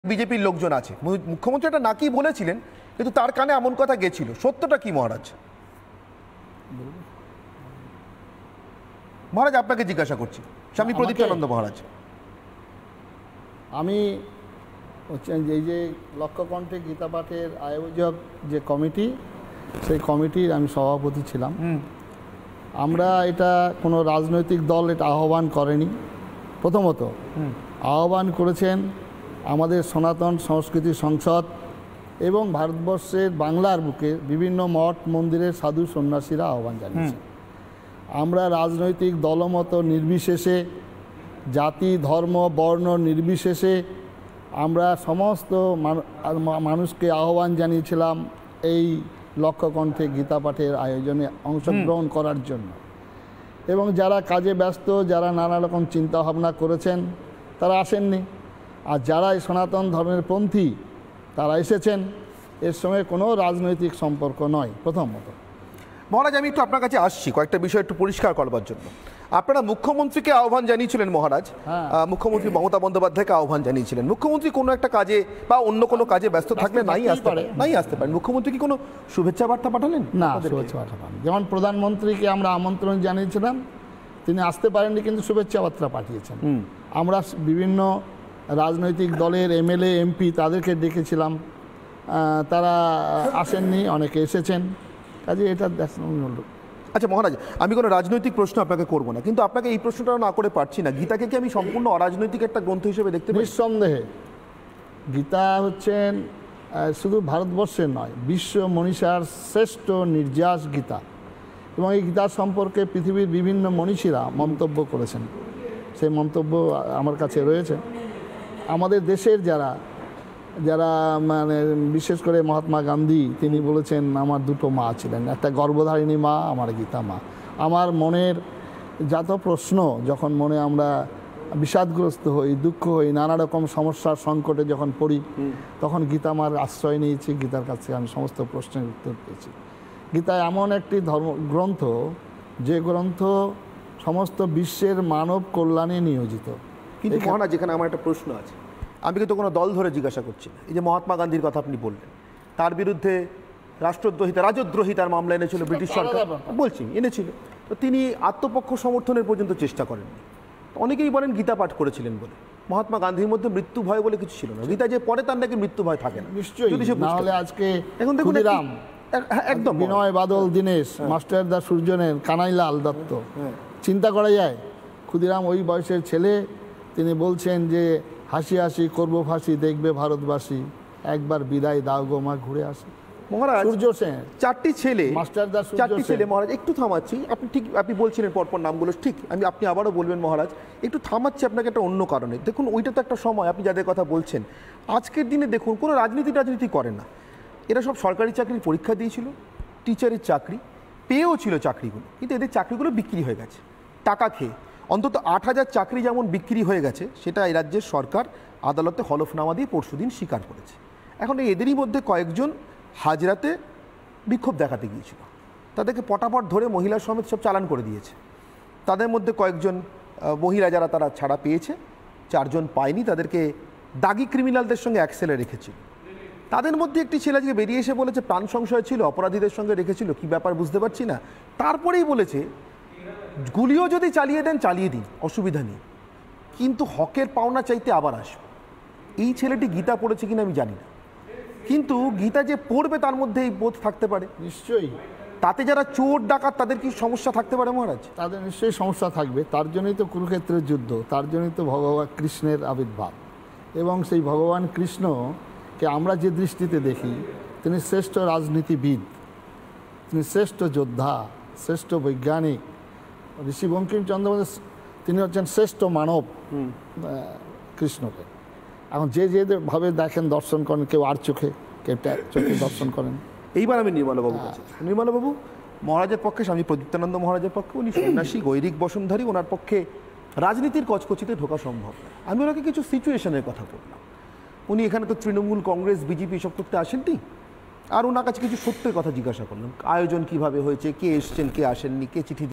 বিজেপির লোকজন আছে, মুখ্যমন্ত্রী এটা নাকি বলেছিলেন, কিন্তু তার কানে এমন কথা গেছিল, সত্যটা কি মহারাজ? মহারাজ আপনাকে জিজ্ঞাসা করছি, স্বামী প্রদীপ্তানন্দ মহারাজ। আমি এই যে লক্ষ্যকণ্ঠে গীতা পাঠের আয়োজক যে কমিটি, সেই কমিটির আমি সভাপতি ছিলাম। আমরা এটা কোনো রাজনৈতিক দল এটা আহ্বান করেনি। প্রথমত আহ্বান করেছেন আমাদের সনাতন সংস্কৃতি সংসদ এবং ভারতবর্ষের বাংলার বুকে বিভিন্ন মঠ মন্দিরের সাধু সন্ন্যাসীরা আহ্বান জানিয়েছেন। আমরা রাজনৈতিক দলমত নির্বিশেষে, জাতি ধর্ম বর্ণ নির্বিশেষে আমরা সমস্ত মানুষকে আহ্বান জানিয়েছিলাম এই লক্ষ্যকণ্ঠে গীতা পাঠের আয়োজনে অংশগ্রহণ করার জন্য। এবং যারা কাজে ব্যস্ত, যারা নানা রকম চিন্তাভাবনা করেছেন তারা আসেননি, আর যারা এই সনাতন ধর্মের পন্থী তারা এসেছেন। এর সঙ্গে কোনো রাজনৈতিক সম্পর্ক নয়। প্রথমত মহারাজ, আমি একটু আপনার কাছে আসছি কয়েকটা বিষয় একটু পরিষ্কার করবার জন্য। আপনারা মুখ্যমন্ত্রীকে আহ্বান জানিয়েছিলেন মহারাজ, মুখ্যমন্ত্রী মমতা বন্দ্যোপাধ্যায়কে আহ্বান জানিয়েছিলেন। মুখ্যমন্ত্রী কোনো একটা কাজে বা অন্য কোনো কাজে ব্যস্ত থাকলে নাই আসতে পারেন। মুখ্যমন্ত্রী কি কোনো শুভেচ্ছা বার্তা পাঠালেন? না, শুভেচ্ছা বার্তা পাঠান। যেমন প্রধানমন্ত্রীকে আমরা আমন্ত্রণ জানিয়েছিলাম, তিনি আসতে পারেননি, কিন্তু শুভেচ্ছা বার্তা পাঠিয়েছেন। আমরা বিভিন্ন রাজনৈতিক দলের এমএলএ এমপি তাদেরকে ডেকেছিলাম, তারা আসেননি, অনেকে এসেছেন। কাজে এটা হলো। আচ্ছা মহারাজ, আমি কোনো রাজনৈতিক প্রশ্ন আপনাকে করবো না, কিন্তু আপনাকে এই প্রশ্নটা না করে পারছি না। গীতাকে কি আমি সম্পূর্ণ অরাজনৈতিক একটা গ্রন্থ হিসেবে দেখতে পাই? নিঃসন্দেহে গীতা হচ্ছেন শুধু ভারতবর্ষের নয়, বিশ্ব মনীষার শ্রেষ্ঠ নির্যাস গীতা। এবং এই গীতা সম্পর্কে পৃথিবীর বিভিন্ন মনীষীরা মন্তব্য করেছেন, সেই মন্তব্য আমার কাছে রয়েছে। আমাদের দেশের যারা মানে বিশেষ করে মহাত্মা গান্ধী, তিনি বলেছেন আমার দুটো মা ছিলেন, একটা গর্ভধারিণী মা, আমার গীতা মা। আমার মনের যত প্রশ্ন যখন মনে আমরা বিষাদগ্রস্ত হই, দুঃখ হই, নানা রকম সমস্যার সংকটে যখন পড়ি, তখন গীতা মার আশ্রয় নিয়েছি। গীতার কাছে আমি সমস্ত প্রশ্নের উত্তর পেয়েছি। গীতা এমন একটি গ্রন্থ, যে গ্রন্থ সমস্ত বিশ্বের মানব কল্যাণে নিয়োজিত। কিন্তু মহারাজ, যেখানে আমার একটা প্রশ্ন আছে, আমি কিন্তু কোনো দল ধরে জিজ্ঞাসা করছি না। এই যে মহাত্মা গান্ধীর কথা আপনি বললেন, তার বিরুদ্ধে রাষ্ট্রদ্রোহিতা রাজদ্রোহিতার মামলা এনেছিল ব্রিটিশ সরকার, বলছি এনেছিল, তো তিনি আত্মপক্ষ সমর্থনের পর্যন্ত চেষ্টা করেননি। অনেকেই বলেন গীতা পাঠ করেছিলেন বলে। মহাত্মা গান্ধীর মধ্যে মৃত্যু ভয় বলে কিছু ছিল না। গীতা যে পরে তার নাকি মৃত্যু ভয় থাকে না। নিশ্চয়ই, নাহলে আজকে এখন দেখুন একদম বিনয় বাদল দীনেশ, মাস্টারদা সূর্যনের, কানাইলাল দত্ত, চিন্তা করা যায়। ক্ষুদিরাম ওই বয়সের ছেলে, তিনি বলছেন যে হাসি হাসি করবো ফাঁসি, দেখবে ভারতবাসী, একবার বিদায় দাও গো মা, ঘুরে আসি। মহারাজ, সূর্য সেন, চারটি ছেলে, চারটি ছেলে। মহারাজ একটু থামাচ্ছি, আপনি ঠিক আপনি বলছিলেন পরপর নামগুলো ঠিক, আপনি আবারও বলবেন মহারাজ। একটু থামাচ্ছি আপনাকে একটা অন্য কারণে। দেখুন, ওইটা তো একটা সময়, আপনি যাদের কথা বলছেন, আজকের দিনে দেখুন কোনো রাজনীতি করে না। এরা সব সরকারি চাকরির পরীক্ষা দিয়েছিল, টিচারের চাকরি পেয়েও ছিল চাকরিগুলো, কিন্তু এদের চাকরিগুলো বিক্রি হয়ে গেছে টাকা খেয়ে। অন্তত 8,000 চাকরি যেমন বিক্রি হয়ে গেছে, সেটা এই রাজ্যের সরকার আদালতে হলফনামা দিয়ে পরশুদিন স্বীকার করেছে। এখন এদেরই মধ্যে কয়েকজন হাজরাতে বিক্ষোভ দেখাতে গিয়েছিল, তাদেরকে পটাপট ধরে মহিলা সমেত সব চালান করে দিয়েছে। তাদের মধ্যে কয়েকজন মহিলা যারা তারা ছাড়া পেয়েছে, 4 জন পায়নি, তাদেরকে দাগি ক্রিমিনালদের সঙ্গে অ্যাক্সেলে রেখেছিল। তাদের মধ্যে একটি ছেলে আজকে বেরিয়ে এসে বলেছে প্রাণ সংশয় ছিল, অপরাধীদের সঙ্গে রেখেছিল, কি ব্যাপার বুঝতে পারছি না। তারপরেই বলেছে গুলিও যদি চালিয়ে দেন চালিয়ে দিন, অসুবিধা নেই, কিন্তু হকের পাওনা চাইতে আবার আসবে। এই ছেলেটি গীতা পড়েছে কিনা আমি জানি না, কিন্তু গীতা যে পড়বে তার মধ্যে এই বোধ থাকতে পারে নিশ্চয়ই। তাতে যারা চোর ডাকাত তাদের কি সমস্যা থাকতে পারে মহারাজ? তাদের নিশ্চয়ই সমস্যা থাকবে। তার জন্যই তো কুরুক্ষেত্রের যুদ্ধ, তার জন্যই তো ভগবান কৃষ্ণের আবির্ভাব। এবং সেই ভগবান কৃষ্ণকে আমরা যে দৃষ্টিতে দেখি, তিনি শ্রেষ্ঠ রাজনীতিবিদ, তিনি শ্রেষ্ঠ যোদ্ধা, শ্রেষ্ঠ বৈজ্ঞানিক। ঋষি বঙ্কিমচন্দ্র তিনি হচ্ছেন শ্রেষ্ঠ মানব কৃষ্ণকে। এখন যে ভাবে দেখেন, দর্শন করেন, কেউ আর চোখে, কেউ চোখে দর্শন করেন। এইবার আমি নির্মলাবাবু কাছে, নির্মলাবাবু মহারাজের পক্ষে, স্বামী প্রদীপ্তানন্দ মহারাজের পক্ষে, উনি সন্ন্যাসী, গৈরিক বসনধারী, ওনার পক্ষে রাজনীতির কচকচিতে ঢোকা সম্ভব না। আমি ওনাকে কিছু সিচুয়েশনের কথা বললাম। উনি এখানে তো তৃণমূল, কংগ্রেস, বিজেপি এসব করতে আসেননি, আর ওনার কাছে কিছু সত্যের কথা জিজ্ঞাসা করলাম। আয়োজন কিভাবে হয়েছে, কে এসছেন, কে আসেননি, কে চিঠি